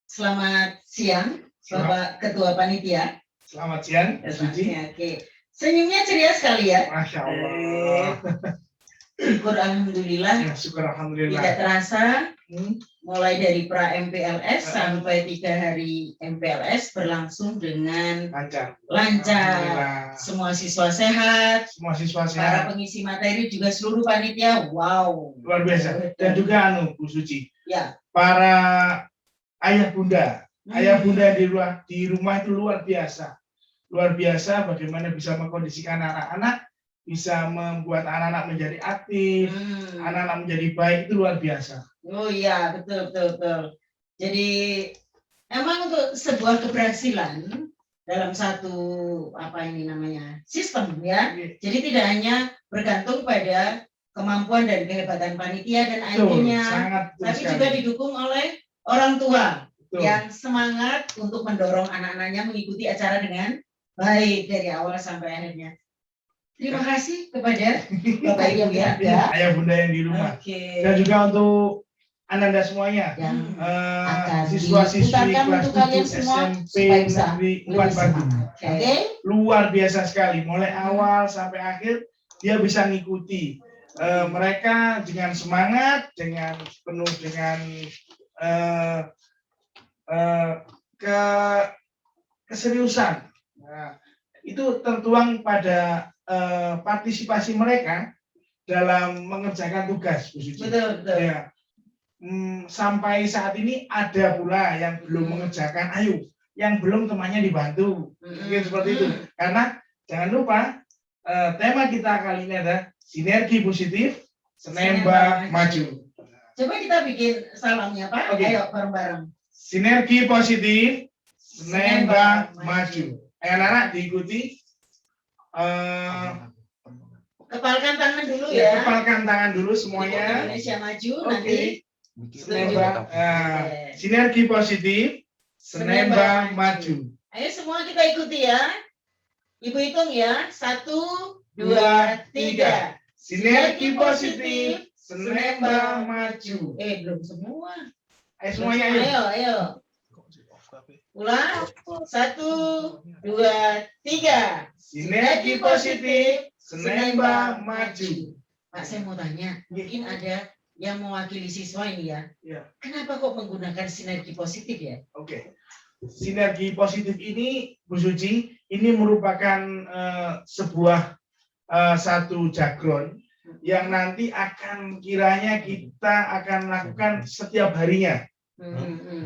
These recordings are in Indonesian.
Selamat siang, Bapak Ketua Panitia. Selamat siang, Suci. Oke. Senyumnya ceria sekali ya. Masya Allah. Syukur alhamdulillah. Ya, syukur alhamdulillah. Tidak terasa, mulai dari pra MPLS sampai 3 hari MPLS berlangsung dengan lancar. Semua siswa sehat. Semua siswa sehat. Para pengisi materi juga seluruh panitia, wow. Luar biasa. Dan juga Bu Suci. Ya. Para ayah bunda di rumah itu luar biasa. Luar biasa bagaimana bisa mengkondisikan anak-anak, bisa membuat anak-anak menjadi aktif, anak-anak menjadi baik, itu luar biasa. Oh iya, betul. Jadi emang untuk sebuah keberhasilan dalam satu sistem ya. Jadi tidak hanya bergantung pada kemampuan dan kehebatan panitia dan akhirnya, tapi juga didukung oleh orang tua yang semangat untuk mendorong anak-anaknya mengikuti acara dengan baik dari awal sampai akhirnya. Terima kasih kepada Bapak Ibu ya. Ayah bunda yang di rumah. Dan juga untuk Ananda semuanya, siswa-siswi kelas 7 SMP Negeri 4 Batu. Luar biasa sekali, mulai awal sampai akhir dia bisa ngikuti. Mereka dengan semangat, dengan penuh dengan keseriusan. Nah, itu tertuang pada partisipasi mereka dalam mengerjakan tugas, Bu Suci. Betul. Ya. Sampai saat ini ada pula yang belum mengerjakan, yang belum temannya dibantu. Mungkin seperti itu. Karena jangan lupa tema kita kali ini adalah sinergi positif, Senemba maju. Coba kita bikin salamnya, Pak. Okay. Ayo bareng-bareng. Sinergi positif, Senemba maju. Ayo anak-anak diikuti. Kepalkan tangan dulu ya. Kepalkan tangan dulu semuanya. Indonesia maju. Nanti Senemba, sinergi positif, Senemba maju. Ayo semua kita ikuti ya. Ibu hitung ya. 1, 2, 3. Sinergi positif, Senemba maju. Belum semua. Ayo semuanya ayo. Ulang. 1, 2, 3. Sinergi positif, Senemba maju. Pak, saya mau tanya, mungkin ada yang mewakili siswa ini ya. Kenapa kok menggunakan sinergi positif ya? Oke. Sinergi positif ini, Bu Suci, ini merupakan sebuah satu jargon yang nanti akan kiranya kita akan lakukan setiap harinya.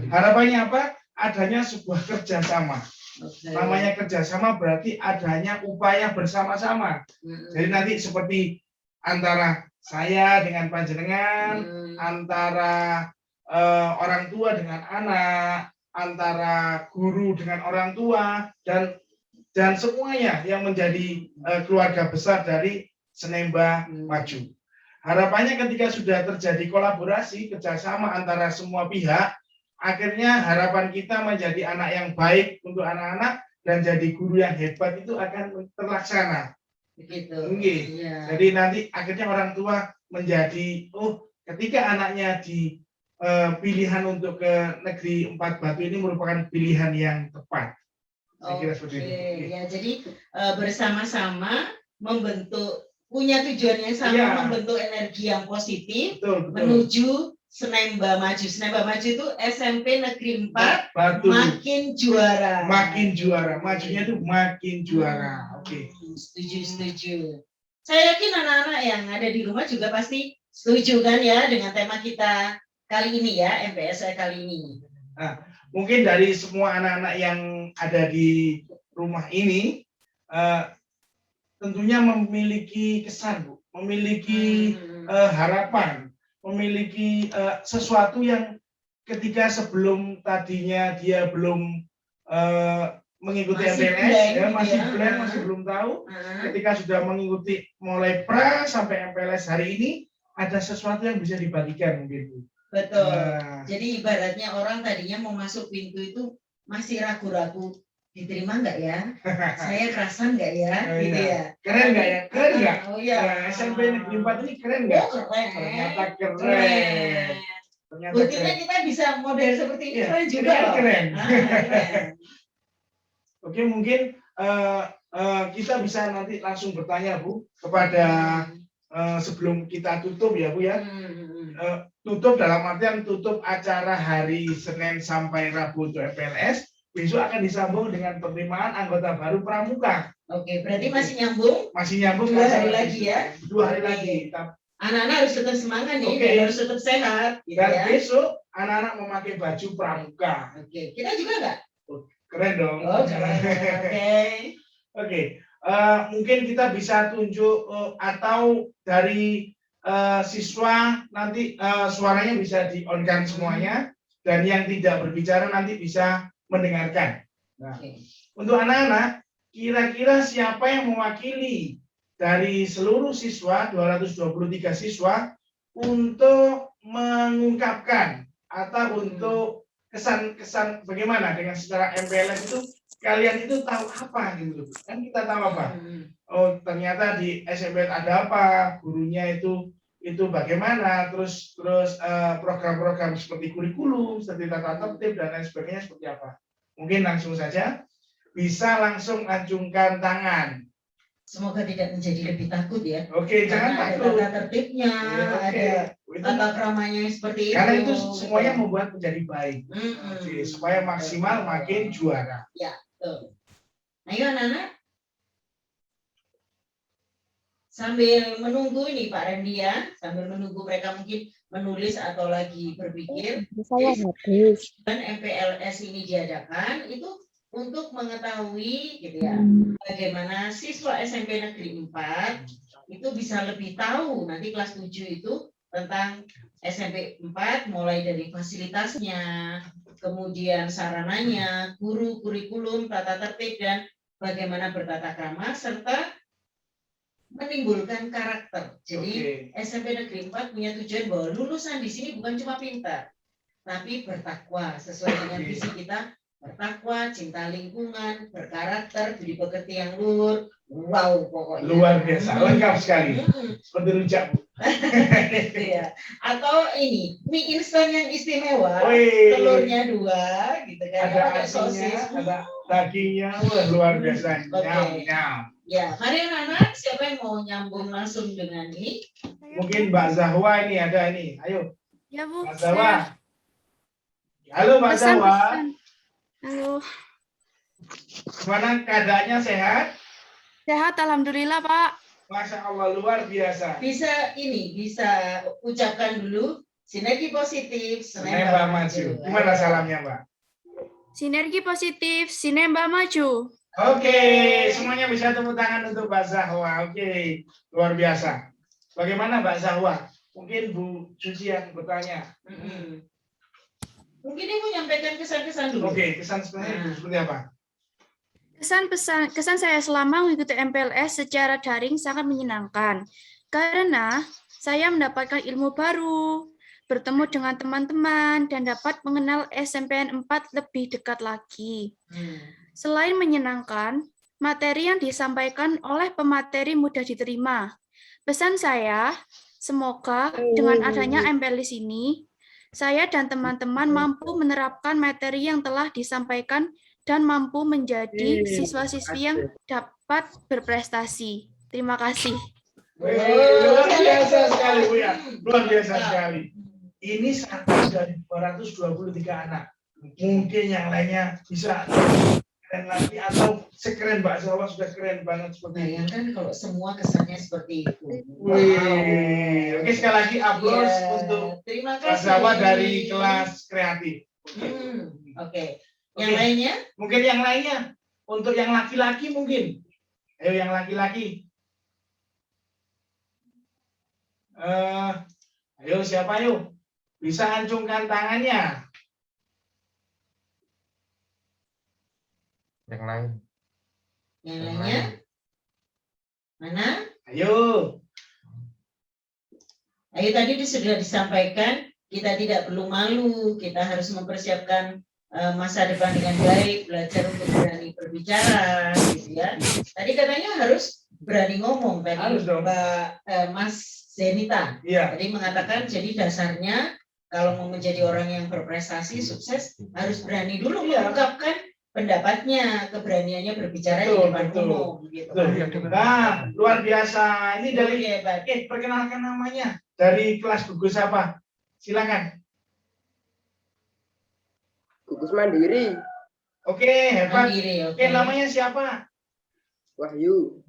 Harapannya apa? Adanya sebuah kerjasama. Namanya kerjasama berarti adanya upaya bersama-sama. Jadi nanti seperti antara saya dengan panjenengan, antara orang tua dengan anak, antara guru dengan orang tua, dan semuanya yang menjadi keluarga besar dari Senemba maju. Harapannya ketika sudah terjadi kolaborasi, kerjasama antara semua pihak, akhirnya harapan kita menjadi anak yang baik untuk anak-anak dan jadi guru yang hebat itu akan terlaksana. Begitu. Ya. Jadi nanti akhirnya orang tua menjadi, ketika anaknya di pilihan untuk ke Negeri 4 Batu ini merupakan pilihan yang tepat. Saya kira seperti itu. Ya, jadi bersama-sama punya tujuan yang sama, membentuk energi yang positif, betul. Menuju Senemba maju. Senemba maju itu SMP Negeri 4 Batu. Makin juara. Makin juara. Majunya itu makin juara. Oke. Setuju. Saya yakin anak-anak yang ada di rumah juga pasti setuju kan ya dengan tema kita kali ini ya, MPS kali ini. Nah, mungkin dari semua anak-anak yang ada di rumah ini tentunya memiliki kesan, Bu, memiliki harapan, memiliki sesuatu yang ketika sebelum tadinya dia belum mengikuti MPLS, masih blank, masih belum tahu. Ketika sudah mengikuti mulai pra sampai MPLS hari ini, ada sesuatu yang bisa dibagikan mungkin, Bu. Betul. Jadi ibaratnya orang tadinya mau masuk pintu itu masih ragu-ragu. Diterima nggak ya? Saya kerasan nggak ya? Gitu ya. Keren nggak ya? Keren nggak? Oh iya. SMP Negeri 4 ini keren nggak? Keren. Ternyata keren. Ternyata Buktinya keren. kita bisa model seperti ini Iya, keren ini juga kan loh. keren. Keren. Oke, mungkin kita bisa nanti langsung bertanya Bu kepada sebelum kita tutup ya Bu ya. Tutup dalam artian tutup acara hari Senin sampai Rabu untuk MPLS. Besok akan disambung dengan penerimaan anggota baru pramuka. Oke, berarti masih nyambung? Masih nyambung 2 hari lagi ya? 2 hari Oke. lagi. Anak-anak harus tetap semangat nih, Oke. dan harus tetap sehat. Gitu Dan ya. besok anak-anak memakai baju pramuka. Oke, kita juga nggak? Keren dong. Oh, keren. Oke. Oke, mungkin kita bisa tunjuk atau dari siswa nanti suaranya bisa di-on-kan semuanya, dan yang tidak berbicara nanti bisa mendengarkan. Nah, untuk anak-anak, kira-kira siapa yang mewakili dari seluruh siswa, 223 siswa, untuk mengungkapkan atau untuk kesan-kesan bagaimana dengan secara MPLS itu, kalian itu tahu apa gitu kan? Kita tahu apa? Oh, ternyata di SMP ada apa, gurunya itu bagaimana, terus program-program seperti kurikulum, seperti tata tertib dan lain sebagainya seperti apa. Mungkin langsung saja bisa langsung acungkan tangan. Semoga tidak menjadi lebih takut ya. Oke, jangan takut. Ada tata tertibnya, ada tata kramanya seperti itu. Karena itu semuanya membuat menjadi baik. Oke, supaya maksimal makin juara. Ya, betul. Ayo anak-anak. Sambil menunggu ini Pak Randy ya, sambil menunggu mereka mungkin menulis atau lagi berpikir. Saya habis. Dan MPLS ini diadakan itu untuk mengetahui gitu ya, bagaimana siswa SMP Negeri 4 itu bisa lebih tahu nanti kelas 7 itu tentang SMP 4, mulai dari fasilitasnya, kemudian sarananya, guru, kurikulum, tata tertib, dan bagaimana bertata krama, serta menimbulkan karakter. Jadi SMP Negeri 4 punya tujuan bahwa lulusan di sini bukan cuma pintar, tapi bertakwa sesuai dengan visi kita, bertakwa, cinta lingkungan, berkarakter, budi pekerti yang luhur. Wow, pokoknya luar biasa, lengkap sekali. Seperti rujak. Ya. Atau ini mie instan yang istimewa, Wih. telurnya 2 gitu kan, ada asinnya, ada dagingnya, wah, luar biasa. Nyam. Ya, mari anak-anak, siapa yang mau nyambung langsung dengan ini? Mungkin Mbak Zahwa ini ada ini, ayo. Ya Bu. Mbak Zahwa. Halo Mbak Zahwa. Halo. Gimana keadaannya, sehat? Sehat, alhamdulillah Pak. Masya Allah, luar biasa. Bisa ucapkan dulu sinergi positif, Sinemba maju. Gimana salamnya Mbak? Sinergi positif, Sinemba maju. Oke, semuanya bisa tepuk tangan untuk Mbak Zahwa. Oke, luar biasa. Bagaimana Mbak Zahwa? Mungkin Bu Suci yang bertanya. Mungkin Ibu menyampaikan kesan-kesan dulu. Oke, kesan sebenarnya seperti apa? Kesan saya selama mengikuti MPLS secara daring sangat menyenangkan. Karena saya mendapatkan ilmu baru, bertemu dengan teman-teman, dan dapat mengenal SMPN 4 lebih dekat lagi. Selain menyenangkan, materi yang disampaikan oleh pemateri mudah diterima. Pesan saya, semoga dengan adanya MPLS ini, saya dan teman-teman mampu menerapkan materi yang telah disampaikan dan mampu menjadi siswa-siswi yang dapat berprestasi. Terima kasih. Luar biasa sekali, Bu ya. Luar biasa sekali. Ini satu dari 223 anak. Mungkin yang lainnya bisa keren lagi atau sekeren Mbak Zahwa sudah keren banget seperti ini. Bayangkan kalau semua kesannya seperti itu. Wih. Oke, sekali lagi aplaus untuk terima Mbak kasih. Zahwa dari kelas kreatif. Oke. Yang lainnya? Mungkin yang lainnya. Untuk yang laki-laki mungkin. Ayo yang laki-laki. Ayo siapa yuk? Bisa acungkan tangannya. Yang lain. Yang lainnya? Mana? Ayo. Ayo tadi sudah disampaikan, kita tidak perlu malu, kita harus mempersiapkan masa depan dengan baik, belajar untuk berani berbicara, gitu ya. Tadi katanya harus berani ngomong, tadi harus dong. Mbak Mas Zenita. Iya. Jadi mengatakan, jadi dasarnya kalau mau menjadi orang yang berprestasi, sukses, harus berani dulu mengungkapkan pendapatnya, keberaniannya berbicara di depan umum. Gitu. Nah, luar biasa. Ini dari hebat. Perkenalkan namanya. Dari kelas gugus apa? Silakan. Gugus Mandiri. Oke, hebat. Mandiri, Oke, namanya siapa? Wahyu.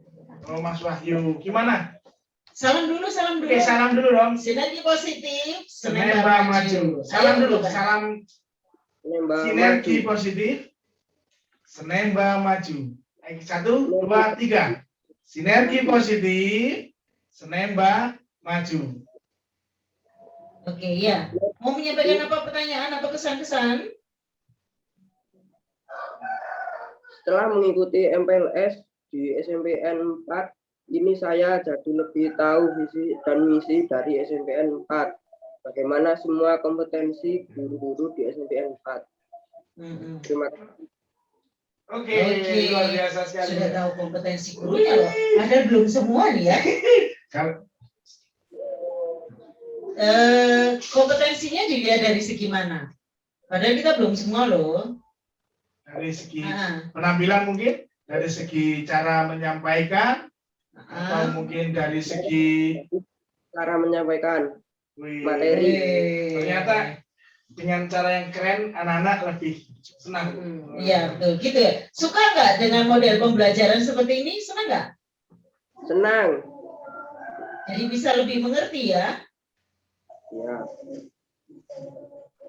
Oh, Mas Wahyu. Gimana? Salam dulu, salam dulu. Oke, salam dulu dong. Sinergi positif, Senemba maju. Salam dulu. Salam sinergi positif. Senemba maju. 1, 2, 3. Sinergi positif. Senemba maju. Oke, ya. Mau menyampaikan apa pertanyaan, apa kesan-kesan? Setelah mengikuti MPLS di SMPN 4, ini saya jadi lebih tahu visi dan misi dari SMPN 4. Bagaimana semua kompetensi guru-guru di SMPN 4. Terima kasih. Oke, luar biasa sekali. Sudah tahu kompetensi gurunya loh. Padahal belum semua nih ya. Kompetensinya dilihat dari segi mana? Padahal kita belum semua loh. Dari segi penampilan mungkin, dari segi cara menyampaikan, atau mungkin dari segi cara menyampaikan materi. Ternyata dengan cara yang keren, anak-anak lebih senang. Iya, betul gitu ya. Suka nggak dengan model pembelajaran seperti ini? Senang nggak? Senang. Jadi bisa lebih mengerti ya? Ya.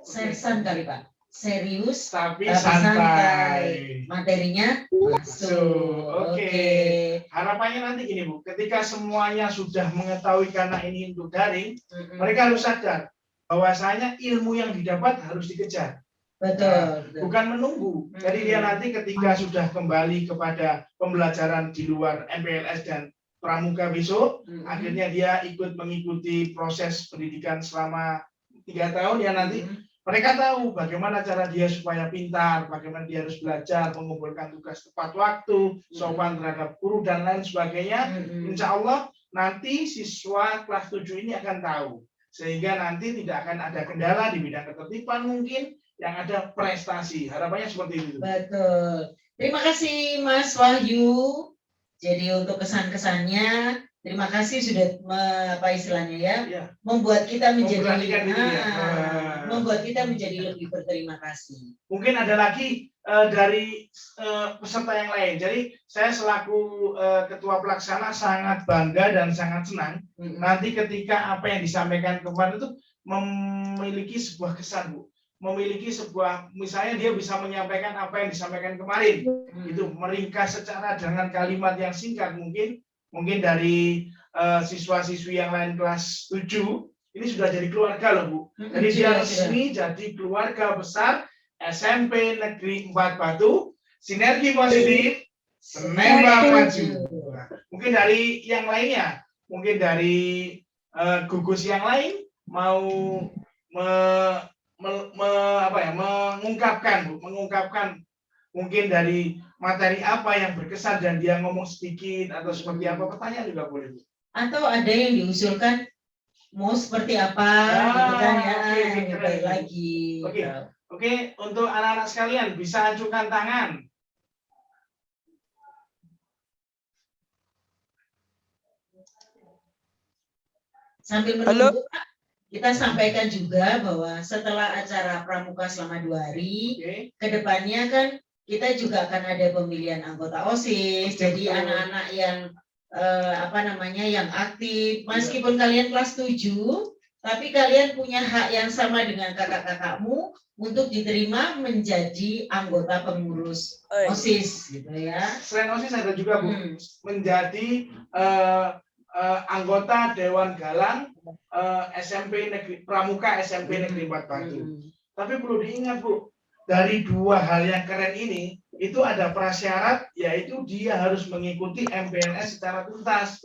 Sersan kali Pak. Serius tapi santai. Materinya masuk. Oke. Harapannya nanti gini Bu, ketika semuanya sudah mengetahui karena ini untuk daring, mereka harus sadar bahwasanya ilmu yang didapat harus dikejar. Betul. Bukan menunggu. Jadi dia nanti ketika sudah kembali kepada pembelajaran di luar MPLS dan pramuka besok, akhirnya dia ikut mengikuti proses pendidikan selama 3 tahun ya nanti. Mereka tahu bagaimana cara dia supaya pintar, bagaimana dia harus belajar, mengumpulkan tugas tepat waktu, sopan terhadap guru, dan lain sebagainya. Insya Allah nanti siswa kelas 7 ini akan tahu. Sehingga nanti tidak akan ada kendala di bidang ketertiban mungkin, yang ada prestasi. Harapannya seperti itu. Betul. Terima kasih Mas Wahyu. Jadi untuk kesan-kesannya, terima kasih sudah apa istilahnya ya, membuat kita menjadi membuat kita menjadi lebih berterima kasih. Mungkin ada lagi dari peserta yang lain. Jadi saya selaku ketua pelaksana sangat bangga dan sangat senang nanti ketika apa yang disampaikan kemarin itu memiliki sebuah kesan Bu. Memiliki sebuah, misalnya dia bisa menyampaikan apa yang disampaikan kemarin, itu meringkas secara dengan kalimat yang singkat mungkin dari siswa-siswi yang lain kelas 7 ini sudah jadi keluarga loh Bu. Jadi dia resmi jadi keluarga besar SMP Negeri 4 Batu, sinergi positif, Senemba maju. Mungkin dari yang lainnya, mungkin dari gugus yang lain mau mengungkapkan mungkin dari materi apa yang berkesan dan dia ngomong sedikit atau seperti apa, pertanyaan juga boleh. Atau ada yang diusulkan mau seperti apa, gitu kan ya, lebih baik lagi. Oke, untuk anak-anak sekalian bisa ajukan tangan. Sambil menunggu, kita sampaikan juga bahwa setelah acara pramuka selama 2 hari, kedepannya kan kita juga akan ada pemilihan anggota OSIS. Jadi anak-anak yang yang aktif, meskipun kalian kelas 7, tapi kalian punya hak yang sama dengan kakak-kakakmu untuk diterima menjadi anggota pengurus OSIS, gitu ya. Selain OSIS ada juga Bu, menjadi anggota Dewan Galang SMP Negeri Pramuka SMP Negeri 4 Batu. Tapi perlu diingat Bu, dari 2 hal yang keren ini itu ada prasyarat, yaitu dia harus mengikuti MPLS secara tuntas,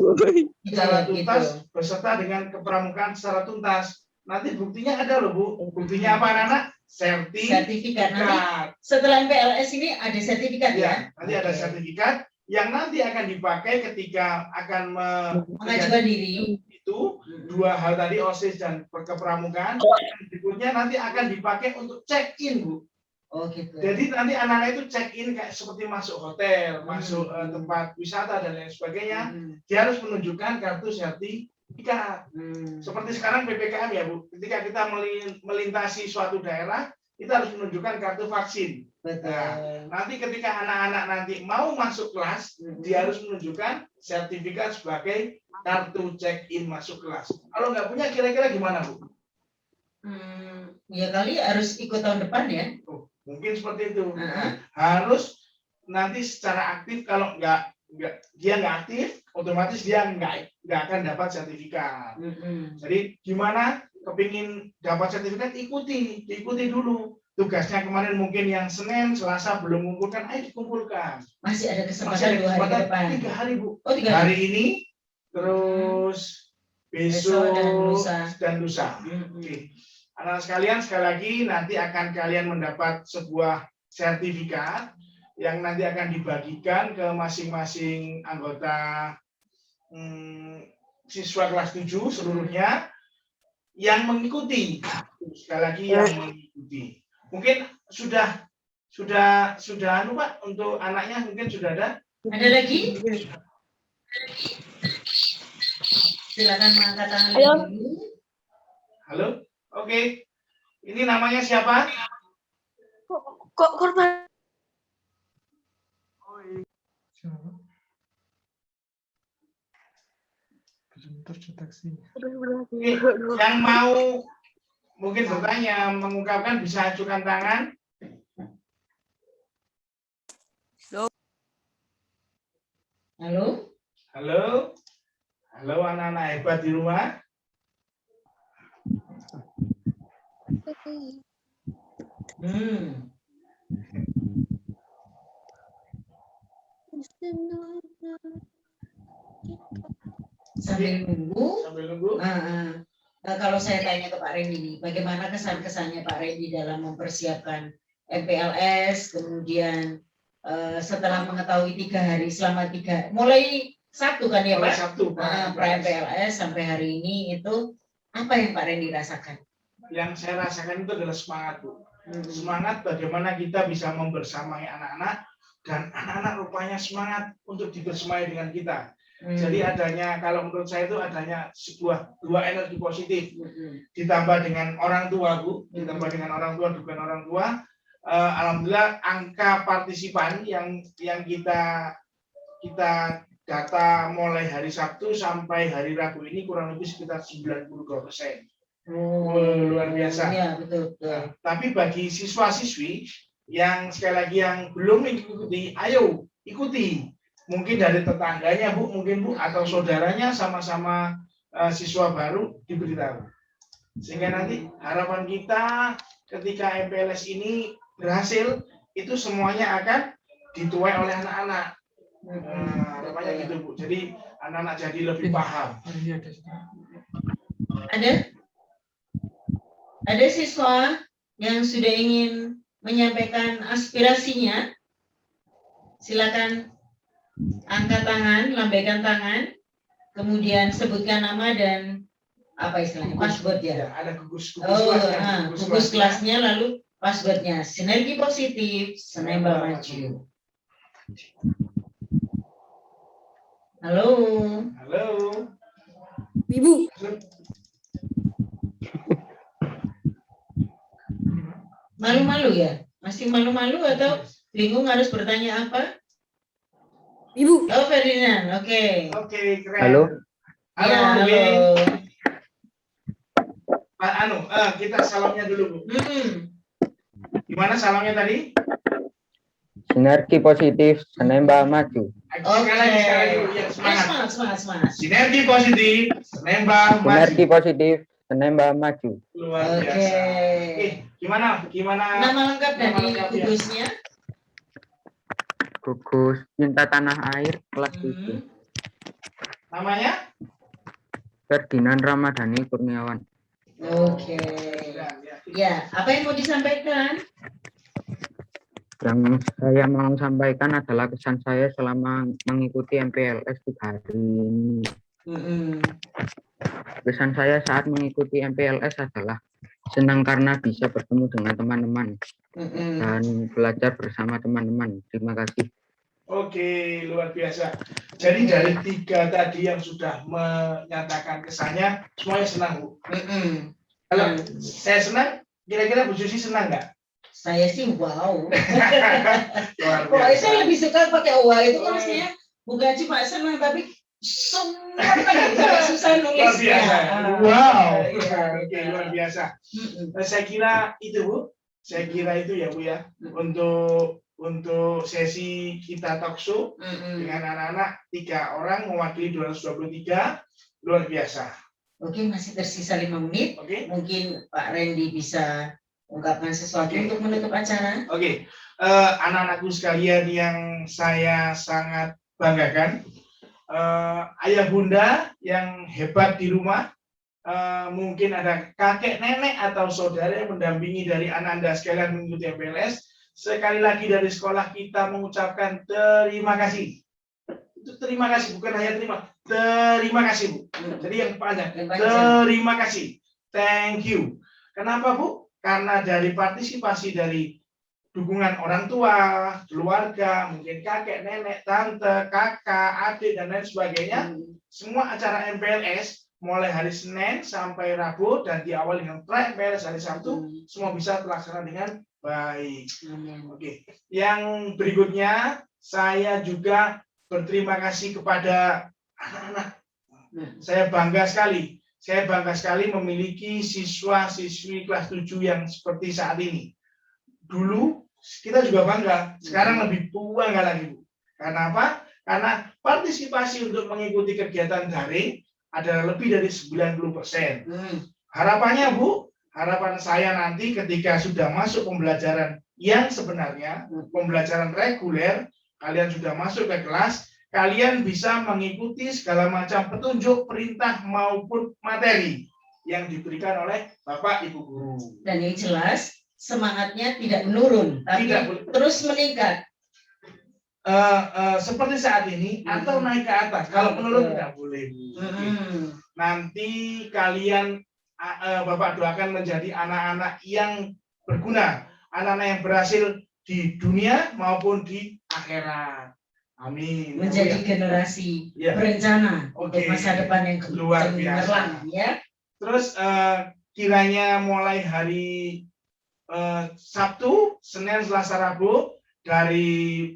beserta dengan kepramukaan secara tuntas. Nanti buktinya ada loh Bu. Buktinya apa anak-anak? Sertifikat. Nanti setelah MPLS ini ada sertifikat ya? Nanti ada sertifikat yang nanti akan dipakai ketika akan mengajukan diri itu dua hal tadi, OSIS dan kepramukaan, berikutnya nanti akan dipakai untuk check-in, Bu. Oh gitu. Jadi nanti anak-anak itu check-in kayak seperti masuk hotel, masuk tempat wisata dan lain sebagainya. Dia harus menunjukkan kartu sertifikat. Seperti sekarang PPKM ya, Bu. Ketika kita melintasi suatu daerah, kita harus menunjukkan kartu vaksin. Betul. Nah, nanti ketika anak-anak nanti mau masuk kelas, dia harus menunjukkan sertifikat sebagai kartu check-in masuk kelas. Kalau nggak punya, kira-kira gimana, Bu? Ya kali harus ikut tahun depan ya. Mungkin seperti itu. Harus nanti secara aktif, kalau dia nggak aktif, otomatis dia nggak akan dapat sertifikat. Jadi gimana kepingin dapat sertifikat, diikuti dulu. Tugasnya kemarin mungkin yang Senin, Selasa belum mengumpulkan, ayo dikumpulkan. Masih ada kesempatan 2 hari ke depan. 3 hari, Bu. Oh, 3 hari ini, terus besok dan lusa. Oke. Anak-anak sekalian, sekali lagi nanti akan kalian mendapat sebuah sertifikat yang nanti akan dibagikan ke masing-masing anggota siswa kelas 7 seluruhnya yang mengikuti. Sekali lagi yang mengikuti. Mungkin sudah anu Pak, untuk anaknya mungkin sudah ada. Ada lagi? Silakan mengangkat tangan. Halo? Oke. Ini namanya siapa? Kok korban? Yang mau mungkin bertanya, mengungkapkan, bisa ajukan tangan. Halo? Halo? Halo anak-anak hebat di rumah. Sambil nunggu. Kalau saya tanya ke Pak Randy, bagaimana kesan-kesannya Pak Randy dalam mempersiapkan MPLS, kemudian setelah mengetahui 3 hari, mulai Sabtu kan ya Pak? Mulai Sabtu, Pak. Pra-MPLS sampai hari ini itu apa yang Pak Randy rasakan? Yang saya rasakan itu adalah semangat, Bu. Semangat bagaimana kita bisa membersamai anak-anak, dan anak-anak rupanya semangat untuk dibersamai dengan kita. Jadi adanya, kalau menurut saya itu adanya dua energi positif, ditambah dengan orang tua, Bu, ditambah dengan orang tua, dukungan orang tua. Alhamdulillah angka partisipan yang kita data mulai hari Sabtu sampai hari Rabu ini kurang lebih sekitar 92%. Luar biasa. Ya, betul. Nah, tapi bagi siswa-siswi yang sekali lagi yang belum mengikuti, ayo ikuti. Mungkin dari tetangganya, Bu, atau saudaranya sama-sama siswa baru diberitahu. Sehingga nanti harapan kita ketika MPLS ini berhasil, itu semuanya akan dituai oleh anak-anak. Harapannya gitu, Bu. Jadi anak-anak jadi lebih paham. Ada siswa yang sudah ingin menyampaikan aspirasinya, silakan angkat tangan, lambaikan tangan, kemudian sebutkan nama dan apa istilahnya, password ya. Ada gugus kelasnya, lalu passwordnya Sinergi Positif Senemba Maju. Halo. Ibu. Malu-malu ya? Masih malu-malu atau bingung harus bertanya apa? Ibu. Oh, Ferdinand. Oke, keren. Halo. Halo. Pak kita salamnya dulu, Bu. Gimana salamnya tadi? Sinergi Positif Senemba Maju. Sekali lagi, Semangat. Sinergi Positif Senemba Maju. Sinergi Positif Senemba Maju. Luar biasa. Gimana? Nama lengkap dari gugusnya? Gugus Cinta Tanah Air kelas 7. Namanya? Ferdinand Ramadhani Kurniawan. Oke. Ya, apa yang mau disampaikan? Yang saya mau sampaikan adalah kesan saya selama mengikuti MPLS 3 hari ini. Kesan saya saat mengikuti MPLS adalah senang karena bisa bertemu dengan teman-teman dan belajar bersama teman-teman. Terima kasih. Oke, luar biasa. Jadi dari 3 tadi yang sudah menyatakan kesannya, semuanya senang, Bu. Kalau saya senang, kira-kira Bu Susi senang nggak? Saya sih wow. Luar Pokoknya biasa. saya lebih suka pakai wow itu kan maksudnya bukan cuma senang tapi semua kan agak susah Luar nulisnya. biasa. Wow. Iya. Oke, luar biasa. Saya kira itu, Bu. Saya kira itu ya, Bu ya. Untuk sesi kita talk show dengan anak-anak 3 orang mewakili 223, luar biasa. Oke, masih tersisa 5 menit. Oke. Mungkin Pak Randy bisa ungkapkan sesuatu Oke. untuk menutup acara. Oke, anak-anakku sekalian yang saya sangat banggakan, ayah bunda yang hebat di rumah, mungkin ada kakek nenek atau saudara yang mendampingi dari anak Anda sekalian mengikuti MPLS. Sekali lagi dari sekolah kita mengucapkan terima kasih. Itu terima kasih, bukan hanya terima kasih, Bu. Jadi yang panjang, terima kasih, thank you. Kenapa, Bu? Karena dari partisipasi dari dukungan orang tua, keluarga, mungkin kakek, nenek, tante, kakak, adik, dan lain sebagainya, semua acara MPLS mulai hari Senin sampai Rabu dan diawali dengan MPLS hari Sabtu, semua bisa terlaksana dengan baik. Oke. Yang berikutnya, saya juga berterima kasih kepada anak-anak. Saya bangga sekali memiliki siswa-siswi kelas 7 yang seperti saat ini. Dulu kita juga bangga, sekarang lebih bangga lagi, Bu. Karena apa? Karena partisipasi untuk mengikuti kegiatan daring adalah lebih dari 90%. Harapannya, Bu, harapan saya nanti ketika sudah masuk pembelajaran yang sebenarnya, pembelajaran reguler, kalian sudah masuk ke kelas, kalian bisa mengikuti segala macam petunjuk, perintah maupun materi yang diberikan oleh Bapak Ibu Guru. Dan yang jelas semangatnya tidak menurun, tapi terus meningkat. Seperti saat ini atau naik ke atas. Kalau menurun tidak boleh. Nanti kalian Bapak doakan menjadi anak-anak yang berguna, anak-anak yang berhasil di dunia maupun di akhirat. Amin. Menjadi generasi berencana untuk masa depan yang luar biasa. Ya. Terus kiranya mulai hari Sabtu, Senin, Selasa, Rabu dari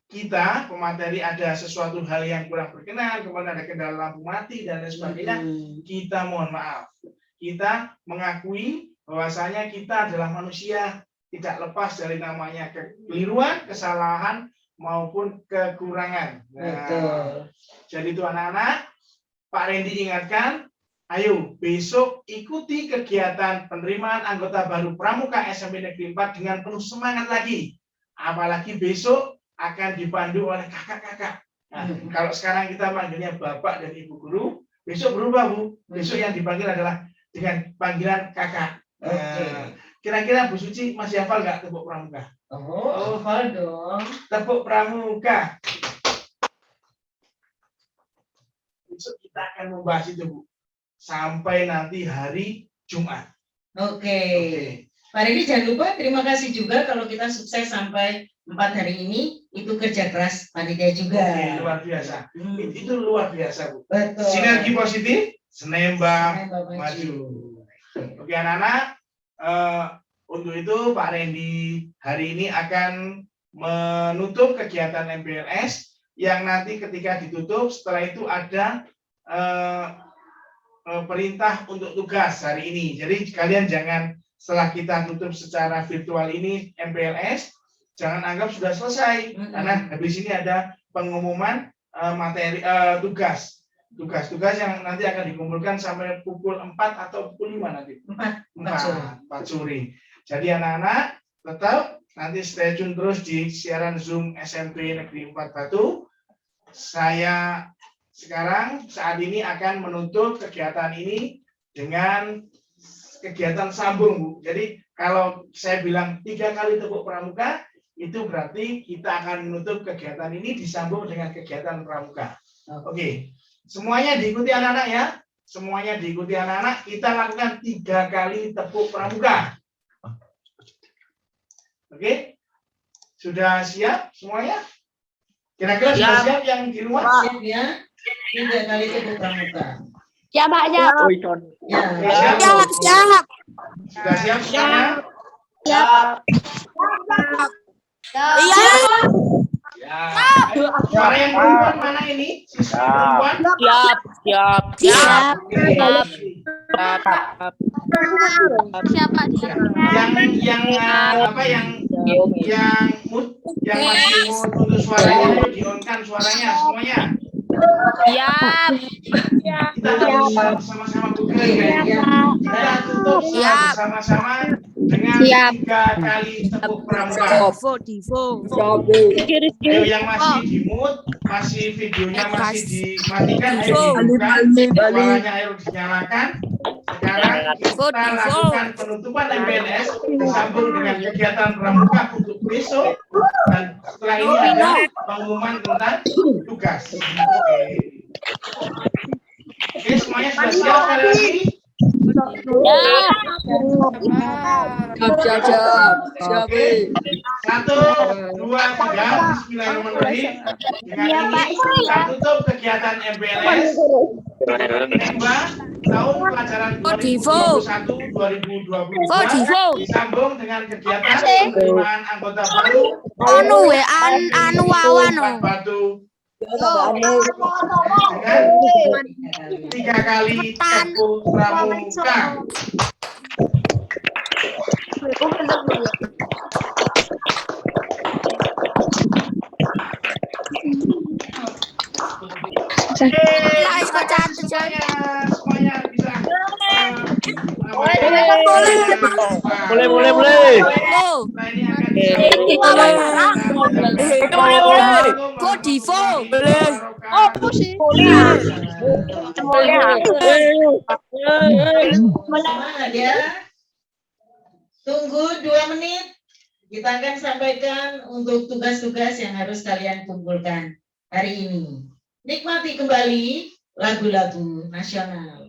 kita pemateri ada sesuatu hal yang kurang berkenan, kemudian ada kendala lampu mati dan lain sebagainya, kita mohon maaf. Kita mengakui bahwasanya kita adalah manusia, tidak lepas dari namanya kekeliruan, kesalahan maupun kekurangan. Nah, jadi itu anak-anak, Pak Randy ingatkan, ayo besok ikuti kegiatan penerimaan anggota baru Pramuka SMP Negeri 4 dengan penuh semangat lagi. Apalagi besok akan dipandu oleh kakak-kakak. Nah, kalau sekarang kita panggilnya Bapak dan Ibu Guru, besok berubah, Bu. Besok yang dipanggil adalah dengan panggilan kakak. Kira-kira Bu Suci masih hafal nggak tepuk pramuka? Oh, hafal dong. Tepuk pramuka. Besok kita akan membahas itu, Bu. Sampai nanti hari Jumat. Oke. Pak Randy jangan lupa terima kasih juga kalau kita sukses sampai 4 hari ini, itu kerja keras panitia juga. Oke, luar biasa. Itu luar biasa, Bu. Betul. Sinergi positif, senembang maju. Oke anak-anak, untuk itu Pak Randy hari ini akan menutup kegiatan MPLS yang nanti ketika ditutup setelah itu ada perintah untuk tugas hari ini. Jadi kalian jangan setelah kita tutup secara virtual ini MPLS, jangan anggap sudah selesai karena habis ini ada pengumuman materi tugas yang nanti akan dikumpulkan sampai pukul 4 atau pukul 5 nanti. 4 sore. Jadi anak-anak tetap nanti stay tune terus di siaran Zoom SMP Negeri 4 Batu. Saya sekarang saat ini akan menutup kegiatan ini dengan kegiatan sambung, Bu. Jadi kalau saya bilang 3 kali tepuk pramuka, itu berarti kita akan menutup kegiatan ini disambung dengan kegiatan pramuka. Oke. Semuanya diikuti anak-anak ya. semuanya diikuti anak-anak. Kita lakukan 3 kali tepuk pramuka. Oke? Sudah siap semuanya? Kira-kira sudah siap yang di rumah? Siap ya? 3 kali tepuk pramuka. Ya, Pak, ya. Ya, Siap? Siap. Sudah siap semuanya? Iya. Ya. Suara yang perempuan mana ini? Siswi perempuan? Siap. Siapa dia? Yang masih mau tutup suaranya itu di-on-kan suaranya semuanya. Siap. Kita harus sama-sama bekerja ya. Kita tutup suara bersama-sama dengan 3 kali tepuk pramuka. Ayo yang masih di mute, masih videonya masih dimatikan, ayo dibuka, suaranya ayo dinyalakan. Sekarang kita lakukan penutupan MPLS disambung dengan kegiatan pramuka untuk besok, dan setelah ini ada pengumuman tentang tugas. Oke, semuanya sudah siap sekali lagi? Siap. Oke. 1, 2, 3. Bismillahirrahmanirrahim. Dengan ini kita tutup kegiatan MPLS 2 tahun pelajaran 2021-2022 disambung dengan kegiatan penerimaan anggota baru Batu dengan 3 kali tepuk pramuka. Semuanya bisa. Boleh. semangat ya. Tunggu 2 menit. Kita akan sampaikan untuk tugas-tugas yang harus kalian kumpulkan hari ini. Nikmati kembali lagu-lagu nasional.